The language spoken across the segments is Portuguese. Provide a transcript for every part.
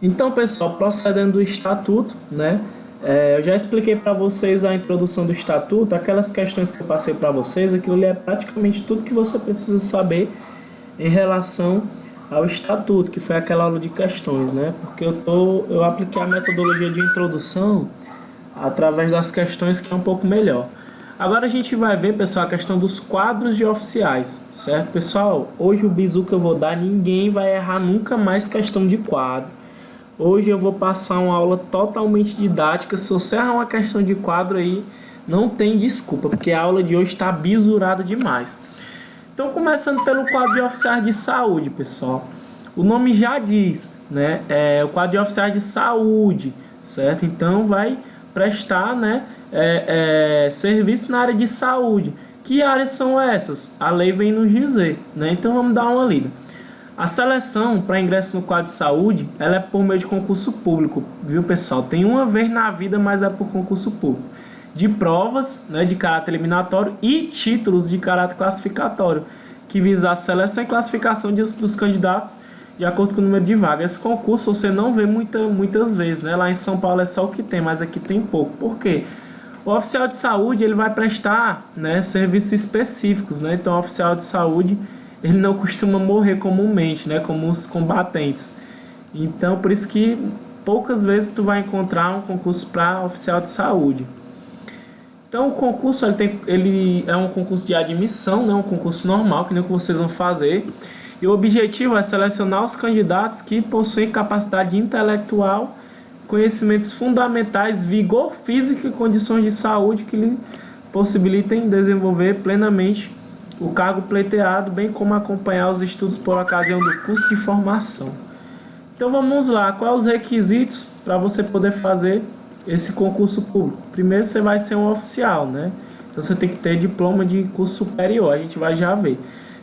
Então, pessoal, procedendo do estatuto, né? Eu já expliquei para vocês a introdução do estatuto, aquelas questões que eu passei para vocês, aquilo ali é praticamente tudo que você precisa saber em relação ao estatuto, que foi aquela aula de questões, né? Porque eu apliquei a metodologia de introdução através das questões que é um pouco melhor. Agora a gente vai ver, pessoal, a questão dos quadros de oficiais, certo, pessoal? Hoje o bizu que eu vou dar, ninguém vai errar nunca mais questão de quadro. Hoje eu vou passar uma aula totalmente didática. Se você errar uma questão de quadro aí, não tem desculpa, porque a aula de hoje está bisurada demais. Então, começando pelo quadro de oficiais de saúde, pessoal. O nome já diz, né? É o quadro de oficiais de saúde, certo? Então, vai prestar, né, serviço na área de saúde. Que áreas são essas? A lei vem nos dizer, né? Então, vamos dar uma lida. A seleção para ingresso no quadro de saúde, ela é por meio de concurso público, viu, pessoal? Tem uma vez na vida, mas é por concurso público. De provas, né, de caráter eliminatório e títulos de caráter classificatório, que visa a seleção e classificação dos candidatos de acordo com o número de vagas. Esse concurso você não vê muitas vezes, né? Lá em São Paulo é só o que tem, mas aqui tem pouco. Por quê? O oficial de saúde, ele vai prestar, né, serviços específicos, né? Então, o oficial de saúde, ele não costuma morrer comumente, né, como os combatentes. Então, por isso que poucas vezes tu vai encontrar um concurso para oficial de saúde. Então, o concurso ele é um concurso de admissão, né, um concurso normal, que nem o que vocês vão fazer. E o objetivo é selecionar os candidatos que possuem capacidade intelectual, conhecimentos fundamentais, vigor físico e condições de saúde que lhe possibilitem desenvolver plenamente o cargo pleiteado, bem como acompanhar os estudos por ocasião do curso de formação. Então vamos lá, quais os requisitos para você poder fazer esse concurso público? Primeiro você vai ser um oficial, né? Então você tem que ter diploma de curso superior, a gente vai já ver.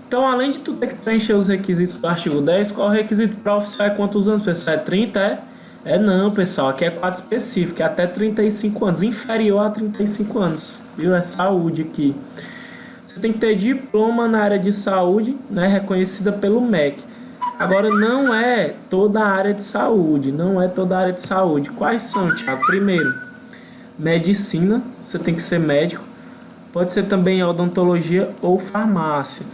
Então, além de tu ter que preencher os requisitos do artigo 10, qual é o requisito para oficial? É quantos anos, pessoal? É 30, é? Não, pessoal, aqui é quadro específico, é até 35 anos, inferior a 35 anos, viu? É saúde aqui. Você tem que ter diploma na área de saúde, né, reconhecida pelo MEC. Agora, não é toda a área de saúde, não é toda a área de saúde. Quais são, Thiago? Primeiro, medicina, você tem que ser médico. Pode ser também odontologia ou farmácia.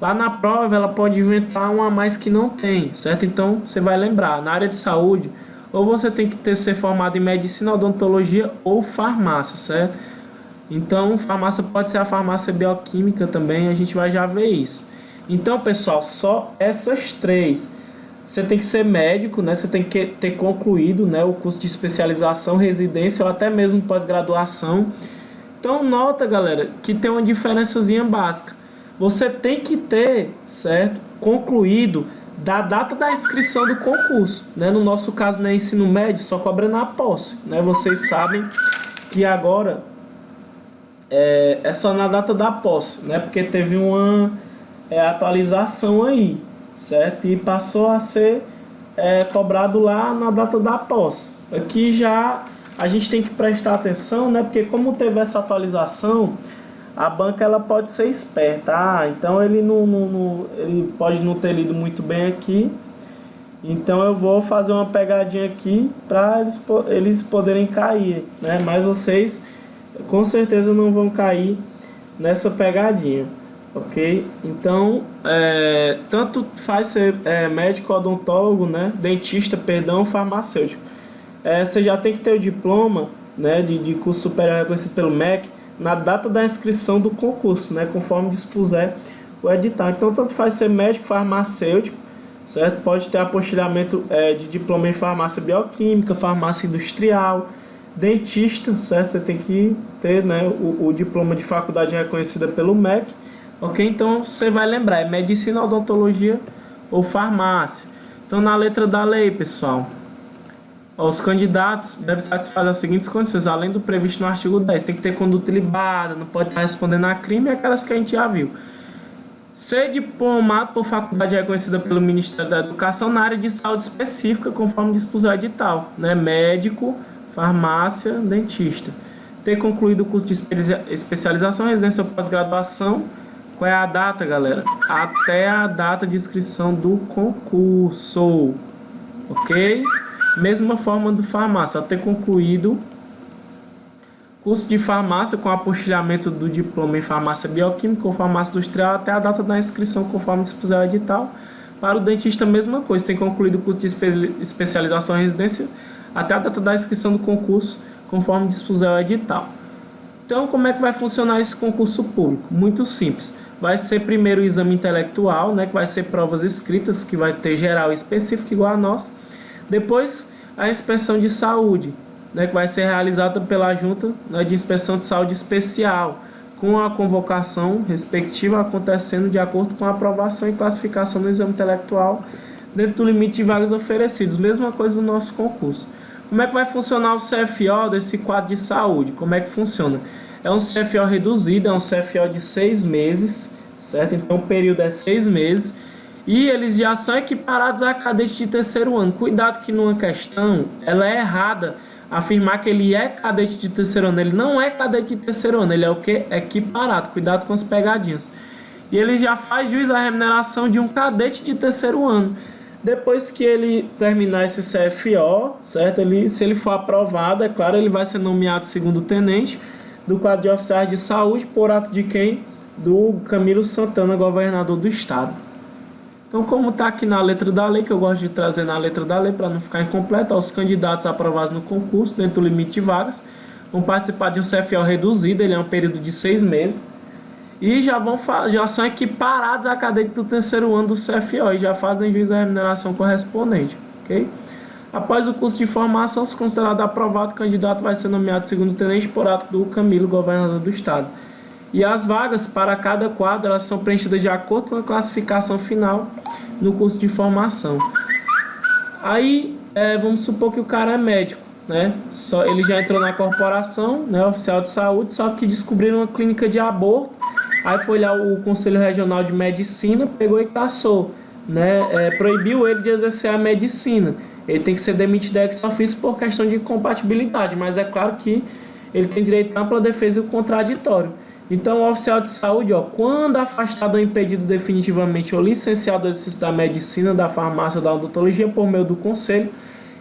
Lá na prova, ela pode inventar uma a mais que não tem, certo? Então, você vai lembrar, na área de saúde, ou você tem que ser formado em medicina, odontologia ou farmácia, certo? Então, farmácia pode ser a farmácia bioquímica também, a gente vai já ver isso. Então, pessoal, só essas três. Você tem que ser médico, né? Você tem que ter concluído, né, o curso de especialização, residência ou até mesmo pós-graduação. Então, nota, galera, que tem uma diferençazinha básica. Você tem que ter, certo, concluído da data da inscrição do concurso, né? No nosso caso, né, ensino médio, só cobra na posse, né? Vocês sabem que agora é só na data da posse, né? Porque teve uma atualização aí, certo? E passou a ser cobrado lá na data da posse. Aqui já a gente tem que prestar atenção, né? Porque como teve essa atualização, a banca ela pode ser esperta. Então ele ele pode não ter lido muito bem aqui. Então eu vou fazer uma pegadinha aqui para eles poderem cair, né? Mas vocês com certeza não vão cair nessa pegadinha, ok? Então, tanto faz ser médico, odontólogo, né? Dentista, perdão, farmacêutico. Você já tem que ter o diploma, né, de curso superior reconhecido pelo MEC na data da inscrição do concurso, né, conforme dispuser o edital. Então, tanto faz ser médico, farmacêutico, certo? Pode ter apostilhamento de diploma em farmácia bioquímica, farmácia industrial, dentista, certo? Você tem que ter, né, o diploma de faculdade reconhecida pelo MEC, ok? Então, você vai lembrar, é medicina, odontologia ou farmácia. Então, na letra da lei, pessoal, os candidatos devem satisfazer as seguintes condições, além do previsto no artigo 10. Tem que ter conduta ilibada, não pode estar respondendo a crime, e aquelas que a gente já viu. Ser diplomado por faculdade reconhecida pelo Ministério da Educação na área de saúde específica, conforme dispuser o edital, né? Médico, farmácia, dentista. Ter concluído o curso de especialização, residência ou pós-graduação. Qual é a data, galera? Até a data de inscrição do concurso, ok? Mesma forma do farmácia, ter concluído curso de farmácia com apostilhamento do diploma em farmácia bioquímica ou farmácia industrial até a data da inscrição, conforme dispuser o edital. Para o dentista, a mesma coisa, tem concluído o curso de especialização em residência até a data da inscrição do concurso, conforme dispuser o edital. Então, como é que vai funcionar esse concurso público? Muito simples. Vai ser primeiro o exame intelectual, né, que vai ser provas escritas, que vai ter geral e específico igual a nós. Depois, a inspeção de saúde, né, que vai ser realizada pela Junta, né, de Inspeção de Saúde Especial, com a convocação respectiva acontecendo de acordo com a aprovação e classificação do exame intelectual dentro do limite de vagas oferecidos. Mesma coisa do nosso concurso. Como é que vai funcionar o CFO desse quadro de saúde? Como é que funciona? É um CFO reduzido, é um CFO de 6 meses, certo? Então o período é 6 meses e eles já são equiparados a cadete de terceiro ano. Cuidado que numa questão, ela é errada afirmar que ele é cadete de terceiro ano. Ele não é cadete de terceiro ano, ele é o que? Equiparado. Cuidado com as pegadinhas. E ele já faz jus à remuneração de um cadete de terceiro ano. Depois que ele terminar esse CFO, certo? Se ele for aprovado, é claro, ele vai ser nomeado segundo tenente do quadro de oficiais de saúde por ato de quem? Do Camilo Santana, governador do estado. Então, como está aqui na letra da lei, que eu gosto de trazer na letra da lei para não ficar incompleto, os candidatos aprovados no concurso, dentro do limite de vagas, vão participar de um CFO reduzido, ele é um período de 6 meses, e já são equiparados a cadete do terceiro ano do CFO e já fazem jus à remuneração correspondente, ok? Após o curso de formação, se considerado aprovado, o candidato vai ser nomeado segundo tenente por ato do Camilo, governador do estado. E as vagas para cada quadro, elas são preenchidas de acordo com a classificação final no curso de formação. Aí, vamos supor que o cara é médico, né? Ele já entrou na corporação, né, oficial de saúde, só que descobriram uma clínica de aborto. Aí foi lá o Conselho Regional de Medicina, pegou e cassou, né? Proibiu ele de exercer a medicina. Ele tem que ser demitido ex officio por questão de incompatibilidade, mas é claro que ele tem direito à ampla defesa e o contraditório. Então, o oficial de saúde, quando afastado ou impedido definitivamente ou licenciado do exercício da medicina, da farmácia ou da odontologia por meio do conselho,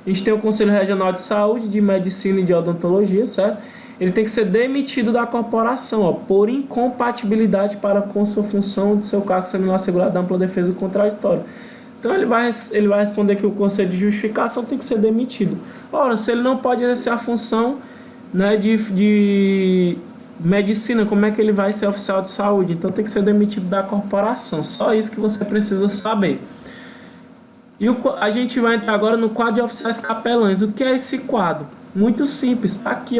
a gente tem o Conselho Regional de Saúde, de Medicina e de Odontologia, certo? Ele tem que ser demitido da corporação, por incompatibilidade para com sua função de seu cargo seminar assegurado da ampla defesa e contraditório. Então ele vai responder que o conselho de justificação tem que ser demitido. Ora, se ele não pode exercer a função, né, de medicina, como é que ele vai ser oficial de saúde? Então tem que ser demitido da corporação. Só isso que você precisa saber. E a gente vai entrar agora no quadro de oficiais capelães. O que é esse quadro? Muito simples, está aqui,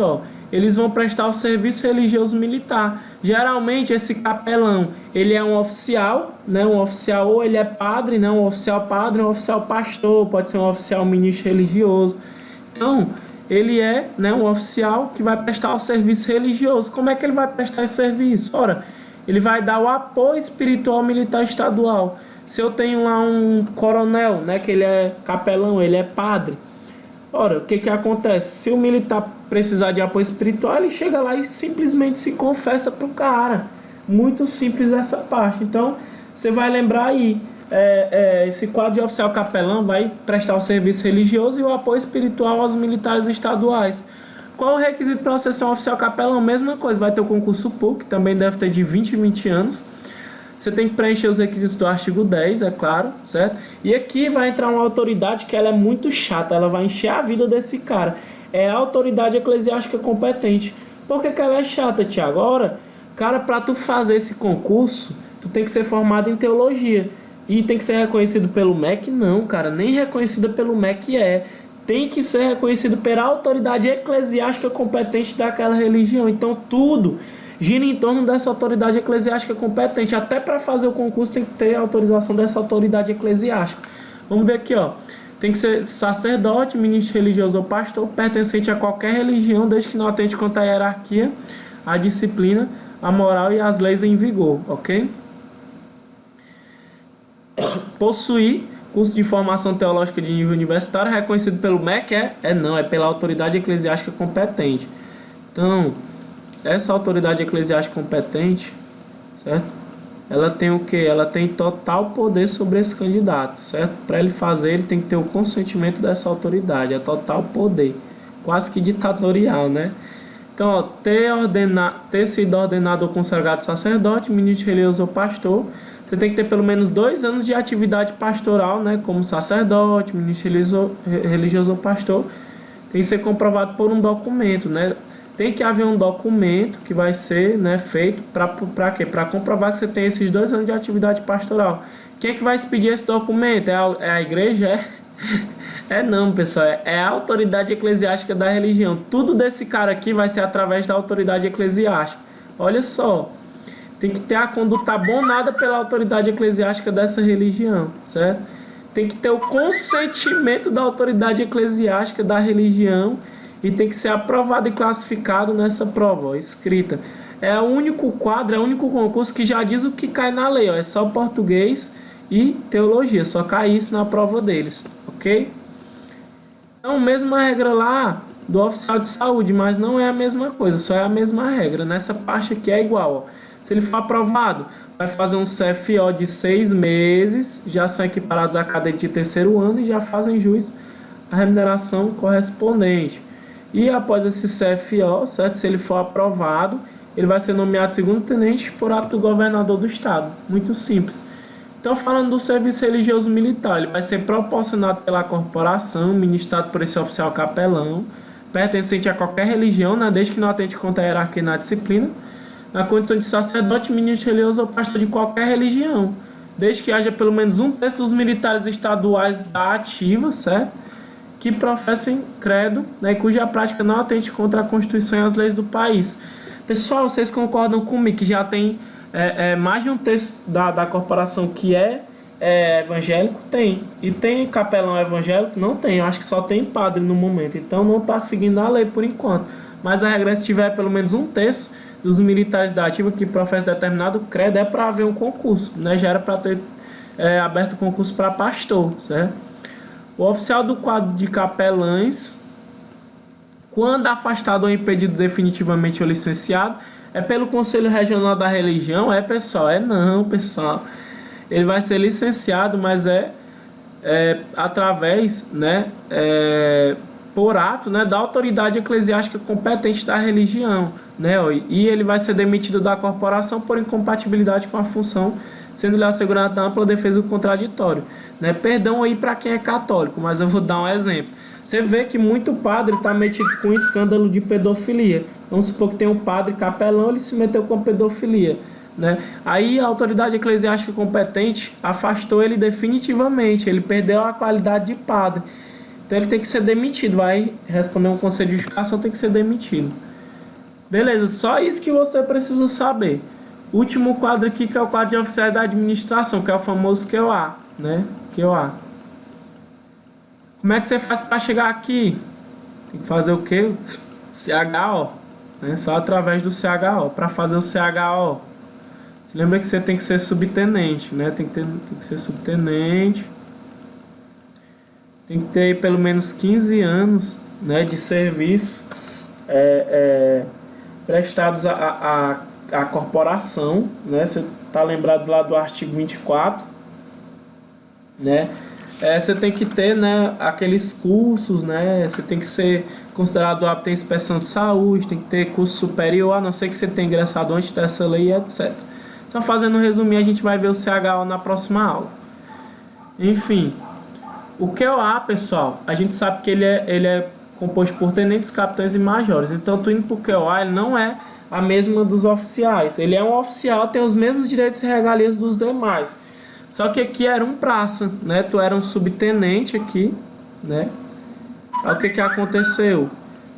Eles vão prestar o serviço religioso militar. Geralmente esse capelão, ele é um oficial, né? Um oficial, ou ele é padre, né? Um oficial padre, um oficial pastor, pode ser um oficial ministro religioso. Então, ele é, né, um oficial que vai prestar o serviço religioso. Como é que ele vai prestar esse serviço? Ora, ele vai dar o apoio espiritual militar estadual. Se eu tenho lá um coronel, né, que ele é capelão, ele é padre. Ora, o que acontece? Se o militar precisar de apoio espiritual, ele chega lá e simplesmente se confessa pro cara. Muito simples essa parte. Então, você vai lembrar aí, esse quadro de oficial capelão vai prestar o serviço religioso e o apoio espiritual aos militares estaduais. Qual o requisito para você ser um oficial capelão? Mesma coisa, vai ter o concurso público, que também deve ter de 20 em 20 anos. Você tem que preencher os requisitos do artigo 10, é claro, certo? E aqui vai entrar uma autoridade que ela é muito chata, ela vai encher a vida desse cara. É a autoridade eclesiástica competente. Por que ela é chata, Tiago? Ora, cara, para tu fazer esse concurso, tu tem que ser formado em teologia. E tem que ser reconhecido pelo MEC? Não, cara, nem reconhecido pelo MEC é. Tem que ser reconhecido pela autoridade eclesiástica competente daquela religião. Então tudo gira em torno dessa autoridade eclesiástica competente. Até para fazer o concurso tem que ter a autorização dessa autoridade eclesiástica. Vamos ver aqui, tem que ser sacerdote, ministro religioso ou pastor, pertencente a qualquer religião, desde que não atente contra a hierarquia, a disciplina, a moral e as leis em vigor, ok? Possuir curso de formação teológica de nível universitário reconhecido pelo MEC? Não, é pela autoridade eclesiástica competente. Então, essa autoridade eclesiástica competente, certo? ela tem o quê? Ela tem total poder sobre esse candidato, certo? Para ele fazer, ele tem que ter o consentimento dessa autoridade, é total poder, quase que ditatorial, né? Então, ó, ter sido ordenado ou consagrado sacerdote, ministro religioso ou pastor, você tem que ter pelo menos 2 anos de atividade pastoral, né? Como sacerdote, ministro religioso ou pastor, tem que ser comprovado por um documento, né? Tem que haver um documento que vai ser, né, feito para quê? Para comprovar que você tem esses 2 anos de atividade pastoral. Quem é que vai expedir esse documento? É a igreja? É não, pessoal. É a autoridade eclesiástica da religião. Tudo desse cara aqui vai ser através da autoridade eclesiástica. Olha só. Tem que ter a conduta abonada pela autoridade eclesiástica dessa religião, certo? Tem que ter o consentimento da autoridade eclesiástica da religião e tem que ser aprovado e classificado nessa prova, ó, escrita. É o único quadro, é o único concurso que já diz o que cai na lei, ó, é só português e teologia, só cai isso na prova deles, ok? Então, mesma regra lá do oficial de saúde, mas não é a mesma coisa, só é a mesma regra. Nessa parte aqui é igual, ó. Se ele for aprovado, vai fazer um CFO de 6 meses, já são equiparados à cadeia de 3º ano e já fazem jus à remuneração correspondente. E após esse CFO, certo? Se ele for aprovado, ele vai ser nomeado segundo tenente por ato do governador do estado. Muito simples. Então, falando do serviço religioso militar, ele vai ser proporcionado pela corporação, ministrado por esse oficial capelão, pertencente a qualquer religião, né? Desde que não atente contra a hierarquia na disciplina, na condição de sacerdote, ministro religioso ou pastor de qualquer religião, desde que haja pelo menos 1/3 dos militares estaduais da ativa, certo? Que professem credo, né, cuja prática não atente contra a Constituição e as leis do país. Pessoal, vocês concordam comigo que já tem mais de 1/3 da corporação que é evangélico? Tem. E tem capelão evangélico? Não tem. Eu acho que só tem padre no momento. Então não está seguindo a lei por enquanto. Mas a regra é se tiver pelo menos 1/3 dos militares da ativa que professam determinado credo, é para haver um concurso, né? Já era para ter aberto o concurso para pastor, certo? O oficial do quadro de capelães, quando afastado ou impedido definitivamente ou licenciado, é pelo Conselho Regional da Religião, pessoal? Não, pessoal. Ele vai ser licenciado, mas através, né, por ato, né, da autoridade eclesiástica competente da religião, né, e ele vai ser demitido da corporação por incompatibilidade com a função, sendo-lhe assegurada ampla defesa do contraditório, né? Perdão aí para quem é católico, mas eu vou dar um exemplo. Você vê que muito padre está metido com um escândalo de pedofilia. Vamos supor que tem um padre capelão, ele se meteu com pedofilia, né? Aí a autoridade eclesiástica competente afastou ele definitivamente, ele perdeu a qualidade de padre. Então ele tem que ser demitido, vai responder um conselho de justificação, tem que ser demitido. Beleza, só isso que você precisa saber. Último quadro aqui, que é o quadro de oficiais da administração, que é o famoso QOA, né? QOA. Como é que você faz para chegar aqui? Tem que fazer o quê? CHO, né? Só através do CHO. Para fazer o CHO, você lembra que você tem que ser subtenente, né? Tem que ser subtenente. Tem que ter pelo menos 15 anos, né, de serviço prestados a corporação, né? Você está lembrado lá do artigo 24, né? Você tem que ter, né, aqueles cursos, né? Você tem que ser considerado apto em inspeção de saúde, tem que ter curso superior, a não ser que você tenha ingressado antes dessa lei, etc. Só fazendo um resuminho, a gente vai ver o CHO na próxima aula. Enfim, o QOA, pessoal, a gente sabe que ele é composto por tenentes, capitães e majores. Então, tu indo para o QOA, ele não é a mesma dos oficiais. Ele é um oficial, tem os mesmos direitos e regalias dos demais. Só que aqui era um praça, né? Tu era um subtenente aqui, né? Aí o que aconteceu?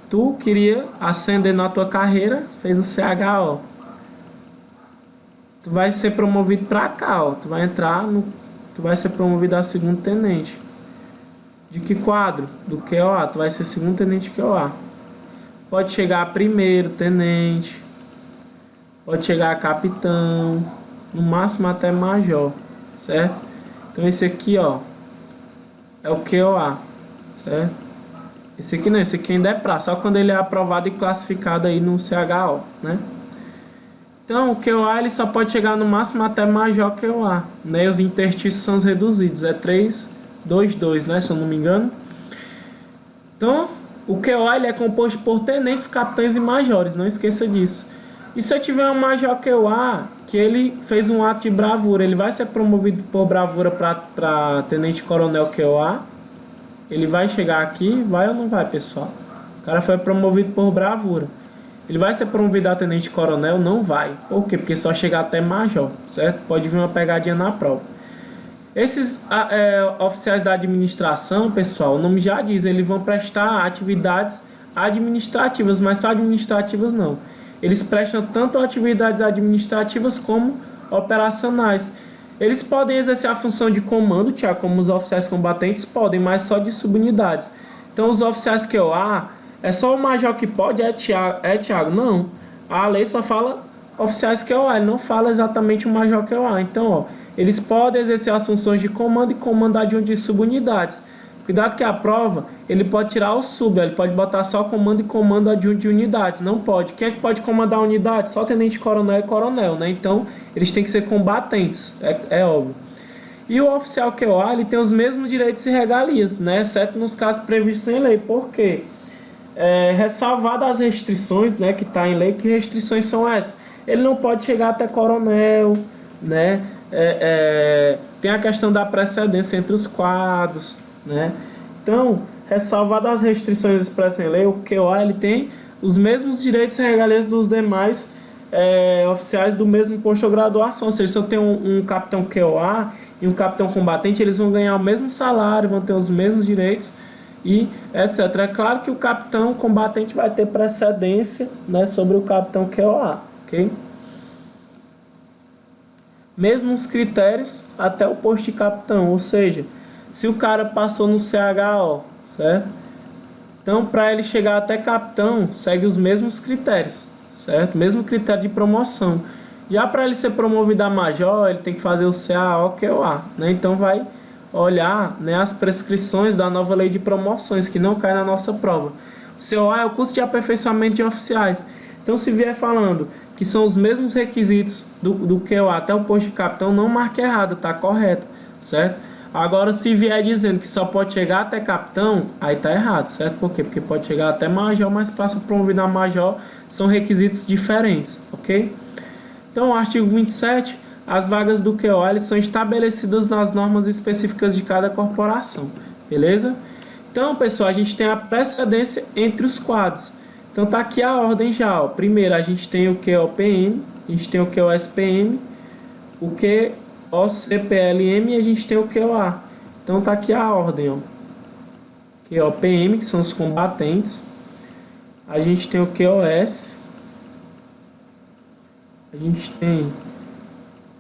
Tu queria ascender na tua carreira, fez o CHO. Tu vai ser promovido para cá, ó. Tu vai ser promovido a segundo tenente. De que quadro? Do QOA. Tu vai ser segundo tenente QOA. Pode chegar a primeiro tenente, pode chegar a capitão, no máximo até major, certo? Então esse aqui, ó, é o QOA, certo? Esse aqui não, esse aqui ainda é praça, só quando ele é aprovado e classificado aí no CHO, né? Então, o QOA ele só pode chegar no máximo até major QOA, né? Os interstícios são os reduzidos, é 3, 2, 2, né? Se eu não me engano. Então, o QOA ele é composto por tenentes, capitães e majores, não esqueça disso. E se eu tiver um major QOA, que ele fez um ato de bravura, ele vai ser promovido por bravura para tenente coronel QOA? Ele vai chegar aqui, vai ou não vai, pessoal? O cara foi promovido por bravura. Ele vai ser promovido a tenente coronel? Não vai. Por quê? Porque só chegar até major, certo? Pode vir uma pegadinha na prova. Esses oficiais da administração, pessoal, o nome já diz, eles vão prestar atividades administrativas, mas só administrativas não. Eles prestam tanto atividades administrativas como operacionais. Eles podem exercer a função de comando, Tiago, como os oficiais combatentes podem, mas só de subunidades. Então, os oficiais QOA, é só o major que pode? Tiago? Não. A lei só fala oficiais QOA, ele não fala exatamente o major QOA. Então, ó, eles podem exercer as funções de comando e comando adjunto de subunidades. Cuidado que a prova, ele pode tirar o sub, ele pode botar só comando e comando adjunto de unidades. Não pode. Quem é que pode comandar unidades? Só tenente coronel e coronel, né? Então, eles têm que ser combatentes, é óbvio. E o oficial QOA, ele tem os mesmos direitos e regalias, né? Exceto nos casos previstos em lei. Por quê? Ressalvadas as restrições, né, que está em lei. Que restrições são essas? Ele não pode chegar até coronel, né? Tem a questão da precedência entre os quadros, né? Então, ressalvadas as restrições expressas em lei, o QOA ele tem os mesmos direitos e regalias dos demais oficiais do mesmo posto ou graduação. Ou seja, se eu tenho um capitão QOA e um capitão combatente, eles vão ganhar o mesmo salário, vão ter os mesmos direitos e etc. É claro que o capitão combatente vai ter precedência, né, sobre o capitão QOA, ok? Mesmos critérios até o posto de capitão, ou seja, se o cara passou no CHO, certo? Então, para ele chegar até capitão, segue os mesmos critérios, certo? Mesmo critério de promoção. Já para ele ser promovido a major, ele tem que fazer o CAO, QOA, né? Então, vai olhar, né, as prescrições da nova lei de promoções, que não cai na nossa prova. O COA é o curso de aperfeiçoamento de oficiais. Então, se vier falando que são os mesmos requisitos do QOA até o posto de capitão, não marque errado, tá correto, certo? Agora, se vier dizendo que só pode chegar até capitão, aí tá errado, certo? Por quê? Porque pode chegar até major, mas para ser promovido a major são requisitos diferentes, ok? Então, o artigo 27, as vagas do QOA eles são estabelecidas nas normas específicas de cada corporação, beleza? Então, pessoal, a gente tem a precedência entre os quadros. Então, tá aqui a ordem já, ó. Primeiro, a gente tem o QOPM, a gente tem o QOSPM, o QOCPLM e a gente tem o QOA. Então, tá aqui a ordem, ó. QOPM, que são os combatentes. A gente tem o QOS. A gente tem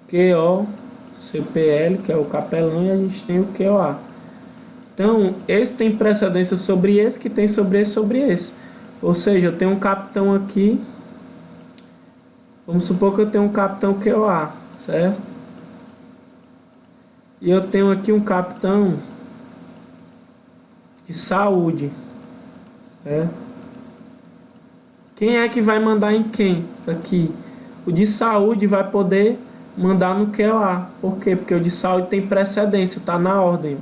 QOCPL, que é o capelão, e a gente tem o QOA. Então, esse tem precedência sobre esse, que tem sobre esse. Ou seja, eu tenho um capitão aqui. Vamos supor que eu tenho um capitão QOA, certo? E eu tenho aqui um capitão de saúde, certo? Quem é que vai mandar em quem? Aqui. O de saúde vai poder mandar no QOA. Por quê? Porque o de saúde tem precedência, está na ordem.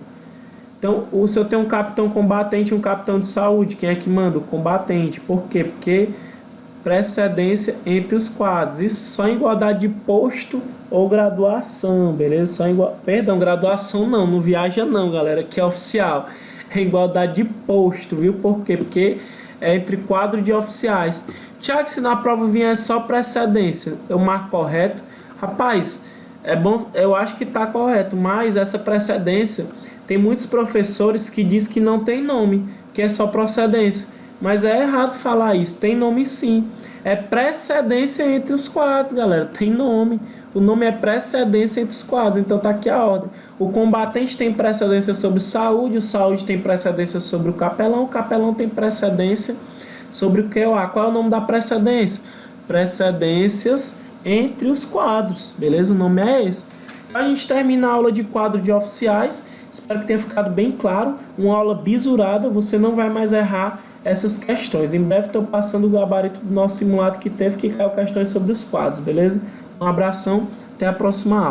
Então, se eu tenho um capitão combatente e um capitão de saúde, quem é que manda? O combatente. Por quê? Porque precedência entre os quadros. Isso só em igualdade de posto ou graduação, beleza? Perdão, graduação não viaja não, galera, que é oficial. É igualdade de posto, viu? Por quê? Porque é entre quadro de oficiais. Tiago, se na prova vier só precedência, eu marco correto? Rapaz, é bom, eu acho que está correto, mas essa precedência, tem muitos professores que dizem que não tem nome, que é só procedência. Mas é errado falar isso, tem nome sim. É precedência entre os quadros, galera, tem nome. O nome é precedência entre os quadros, então tá aqui a ordem. O combatente tem precedência sobre saúde, o saúde tem precedência sobre o capelão tem precedência sobre o QOA. Qual é o nome da precedência? Precedências entre os quadros, beleza? O nome é esse. A gente termina a aula de quadro de oficiais Espero que tenha ficado bem claro. Uma aula bisurada, você não vai mais errar essas questões. Em breve estou passando o gabarito do nosso simulado que teve, que caiu questões sobre os quadros, beleza? Um abração, até a próxima aula.